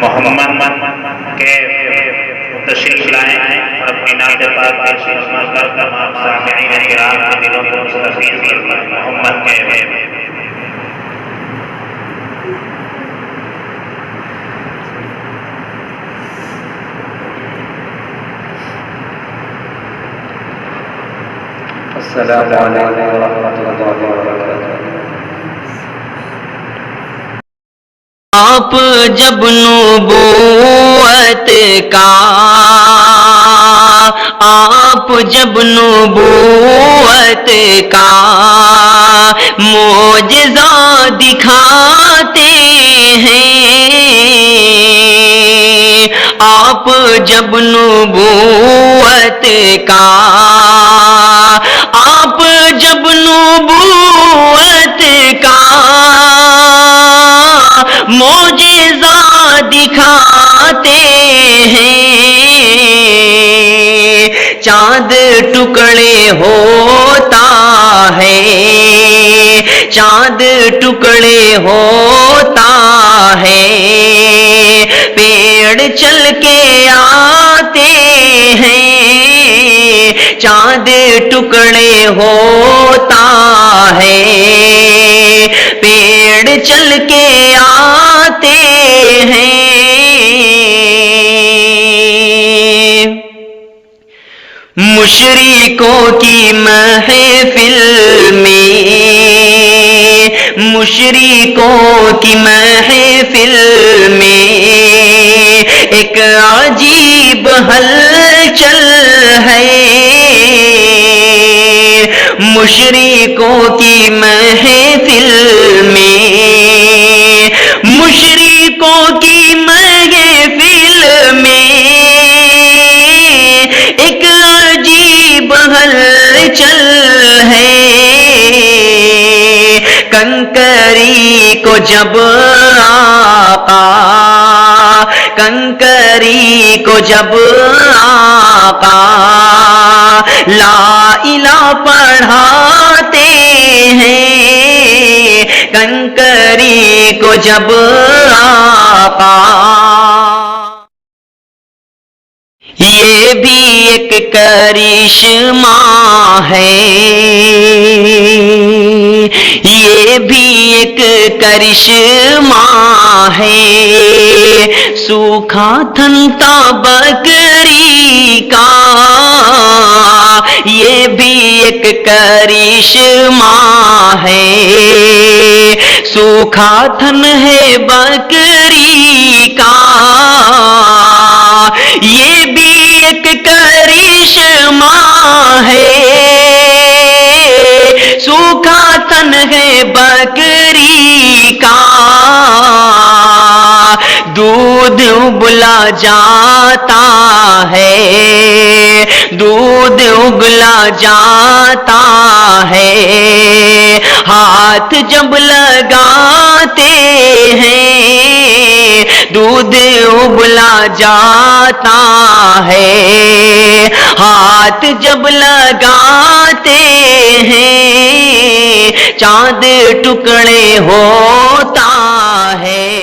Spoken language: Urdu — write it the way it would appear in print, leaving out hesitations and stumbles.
محمد کے تشریف لائیں اور اپنی نعت پاک پیش کر تمام سامعین کرام کے دلوں کو مستفیض فرمائیں۔ محمد کے السلام علیکم ورحمۃ اللہ وبرکاتہ۔ آپ جب نبوت کا معجزہ دکھاتے ہیں، آپ جب نبوت کا معجزہ دکھاتے ہیں، چاند ٹکڑے ہوتا ہے، پیڑ چل کے آتے ہیں، چاند ٹکڑے ہوتا ہے، پیڑ چل کے آتے ہیں۔ مشرکوں کی محفل میں ایک عجیب ہلچل ہے، مشرکوں کی محفل میں ایک عجیب ہلچل ہے، کنکری کو جب آقا لا الہ پڑھاتے ہیں، کنکری کو جب آقا، یہ بھی ایک کرشمہ ہے، سوکھا تھن تھا بکری کا، یہ بھی ایک کرشمہ ہے، سوکھا تھن ہے بکری کا، یہ بھی ایک کرشمہ ہے، سوکھا تن ہے بکری کا، دودھ ابلا جاتا ہے، ہاتھ جب لگاتے ہیں، دودھ ابلا جاتا ہے، ہاتھ جب لگاتے ہیں، چاند ٹکڑے ہوتا ہے۔